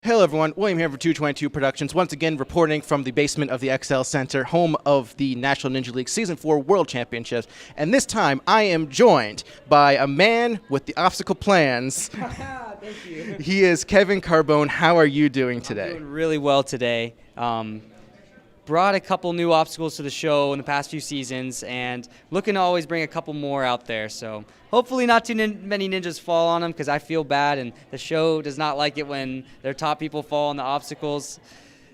Hello, everyone. William here for 222 Productions, once again reporting from the basement of the XL Center, home of the National Ninja League Season 4 World Championships. And this time, I am joined by a man with the obstacle plans. Thank you. He is Kevin Carbone. How are you doing today? I'm doing really well today. Brought a couple new obstacles to the show in the past few seasons, and looking to always bring a couple more out there. So hopefully not too many ninjas fall on them, because I feel bad, and the show does not like it when their top people fall on the obstacles.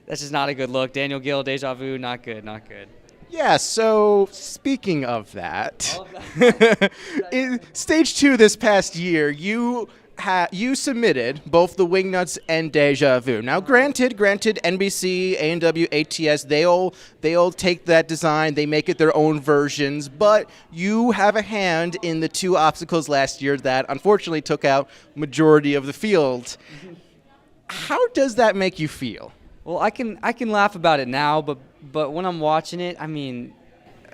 That's just not a good look. Daniel Gill, Déjà Vu, not good, not good. Yeah, so speaking of that, in stage 2 this past year, you submitted both the Wingnuts and Déjà Vu. Now, granted, NBC, A&W, ATS, they all take that design, they make it their own versions, but you have a hand in the 2 obstacles last year that unfortunately took out majority of the field. How does that make you feel? Well, I can laugh about it now, but when I'm watching it, I mean,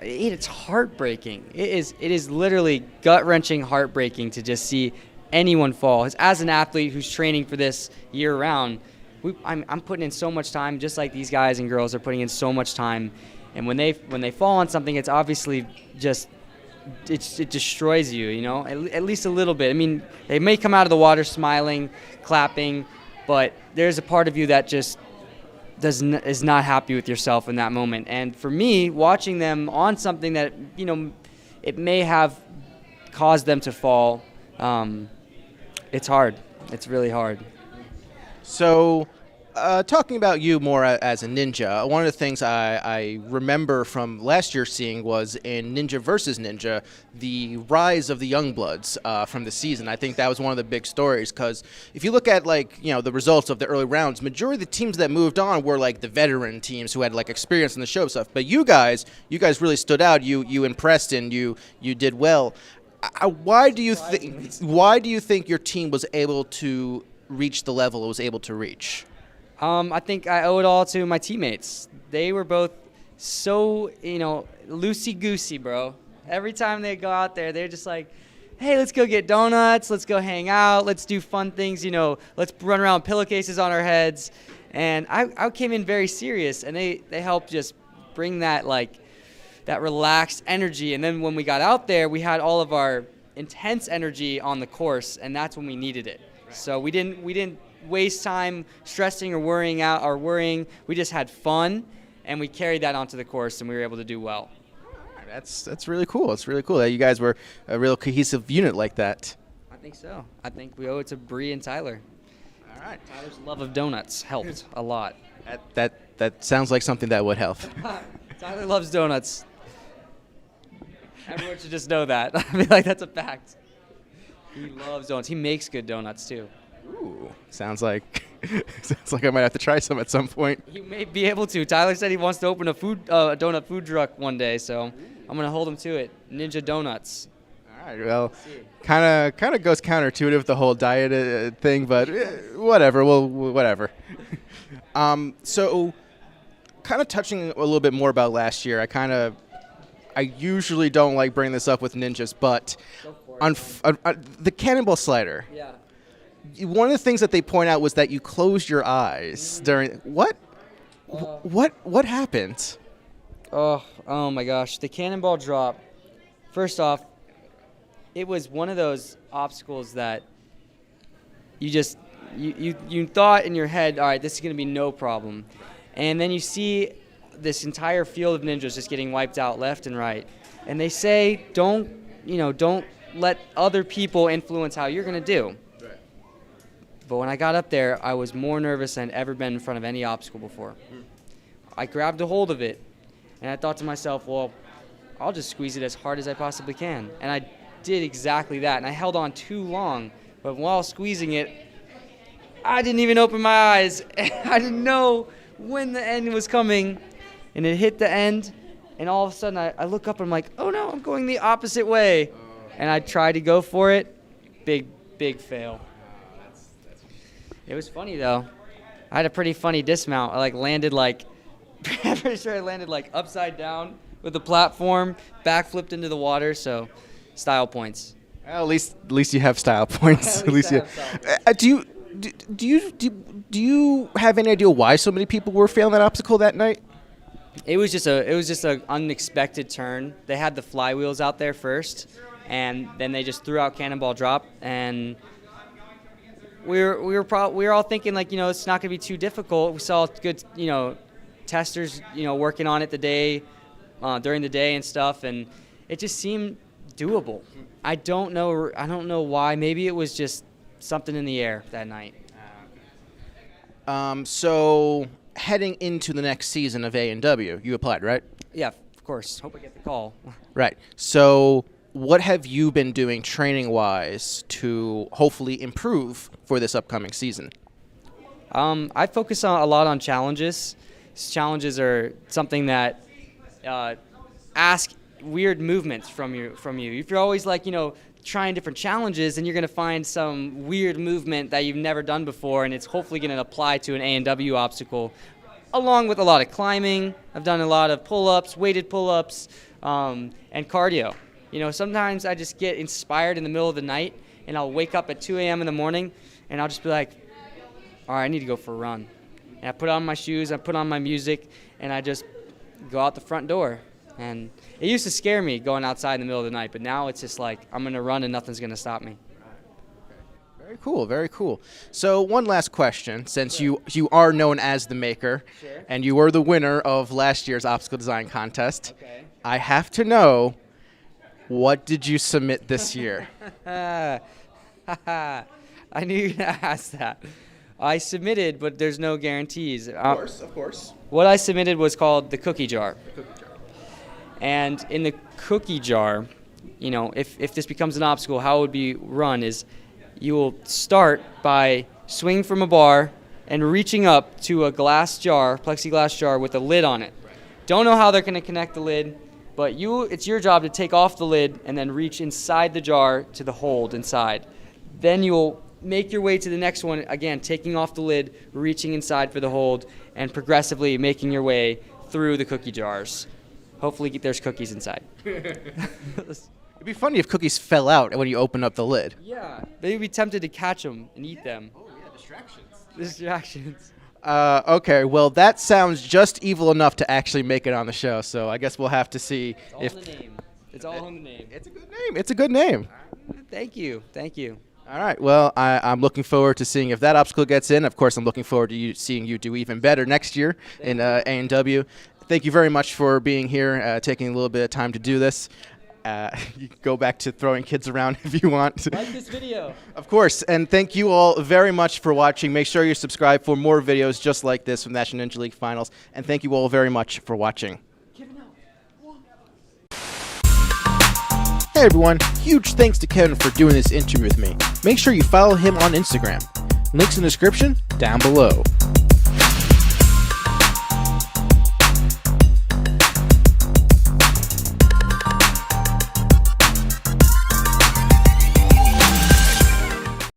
it's heartbreaking. It is literally gut-wrenching heartbreaking to just see anyone fall. As an athlete who's training for this year-round, I'm putting in so much time, just like these guys and girls are putting in so much time. And when they fall on something, it's obviously just it destroys you, you know, at least a little bit. I mean, they may come out of the water smiling, clapping, but there's a part of you that just is not happy with yourself in that moment. And for me, watching them on something that, you know, it may have caused them to fall, it's hard. It's really hard. So, talking about you more as a ninja, one of the things I remember from last year seeing was in Ninja vs. Ninja, the rise of the Youngbloods from the season. I think that was one of the big stories, because if you look at, like, you know, the results of the early rounds, majority of the teams that moved on were like the veteran teams who had like experience in the show stuff. But you guys really stood out. You impressed and you did well. Why do you think your team was able to reach the level it was able to reach? I think I owe it all to my teammates. They were both so, you know, loosey-goosey, bro. Every time they go out there, they're just like, hey, let's go get donuts, let's go hang out, let's do fun things, you know, let's run around with pillowcases on our heads. And I came in very serious, and they helped just bring that, like, that relaxed energy. And then when we got out there, we had all of our intense energy on the course, and that's when we needed it. Right. So we didn't waste time stressing or worrying. We just had fun, and we carried that onto the course, and we were able to do well. That's really cool. It's really cool that you guys were a real cohesive unit like that. I think so. I think we owe it to Bree and Tyler. All right. Tyler's love of donuts helped a lot. That sounds like something that would help. Tyler loves donuts. Everyone should just know that. I feel like that's a fact. He loves donuts. He makes good donuts too. Ooh, sounds like I might have to try some at some point. He may be able to. Tyler said he wants to open a donut food truck one day, so I'm gonna hold him to it. Ninja Donuts. All right. Well, kind of goes counterintuitive with the whole diet thing, but whatever. Whatever. So, kind of touching a little bit more about last year. I usually don't like bringing this up with ninjas, but on the cannonball slider. Yeah. One of the things that they point out was that you closed your eyes during what happened? Oh my gosh, the cannonball drop. First off, it was one of those obstacles that you thought in your head, all right, this is going to be no problem. And then you see this entire field of ninjas just getting wiped out left and right. And they say, don't let other people influence how you're going to do. Right. But when I got up there, I was more nervous than I'd ever been in front of any obstacle before. I grabbed a hold of it, and I thought to myself, well, I'll just squeeze it as hard as I possibly can. And I did exactly that, and I held on too long. But while squeezing it, I didn't even open my eyes. I didn't know when the end was coming. And it hit the end, and all of a sudden I look up and I'm like, oh no, I'm going the opposite way. And I tried to go for it. Big fail. It was funny though. I had a pretty funny dismount. I landed I'm pretty sure I landed upside down with the platform, backflipped into the water, so style points. Well, at least you have style points. At least I have style points. Do you have any idea why so many people were failing that obstacle that night? It was just a unexpected turn. They had the flywheels out there first, and then they just threw out cannonball drop, and we were all thinking like, it's not going to be too difficult. We saw good testers working on it during the day and stuff, and it just seemed doable. I don't know why. Maybe it was just something in the air that night. So heading into the next season of A&W, you applied, right? Yeah, of course. Hope I get the call. Right. So what have you been doing training-wise to hopefully improve for this upcoming season? I focus a lot on challenges. Challenges are something that ask weird movements from you. If you're always trying different challenges, and you're going to find some weird movement that you've never done before, and it's hopefully going to apply to an A&W obstacle, along with a lot of climbing. I've done a lot of pull-ups, weighted pull-ups, and cardio. Sometimes I just get inspired in the middle of the night, and I'll wake up at 2 a.m. in the morning, and I'll just be like, all right, I need to go for a run. And I put on my shoes, I put on my music, and I just go out the front door. And it used to scare me going outside in the middle of the night, but now it's just like I'm going to run and nothing's going to stop me. Very cool, very cool. So one last question, since you are known as the maker, and you were the winner of last year's obstacle design contest, I have to know, what did you submit this year? I knew you were going to ask that. I submitted, but there's no guarantees. Of course. What I submitted was called the cookie jar. And in the cookie jar, if this becomes an obstacle, how it would be run is you will start by swinging from a bar and reaching up to a plexiglass jar with a lid on it. Don't know how they're going to connect the lid, but it's your job to take off the lid and then reach inside the jar to the hold inside. Then you'll make your way to the next one, again, taking off the lid, reaching inside for the hold, and progressively making your way through the cookie jars. Hopefully there's cookies inside. It'd be funny if cookies fell out when you open up the lid. Yeah, they'd be tempted to catch them and eat them. Oh, yeah, distractions. Distractions. Okay, well, that sounds just evil enough to actually make it on the show, so I guess we'll have to see It's all in the name. It's all in the name. It's a good name. It's a good name. Thank you. All right, well, I'm looking forward to seeing if that obstacle gets in. Of course, I'm looking forward to seeing you do even better next year in A&W. Thank you very much for being here, taking a little bit of time to do this. You can go back to throwing kids around if you want. Like this video. Of course, and thank you all very much for watching. Make sure you subscribe for more videos just like this from National Ninja League Finals. And thank you all very much for watching. Hey everyone, huge thanks to Kevin for doing this interview with me. Make sure you follow him on Instagram. Links in the description down below.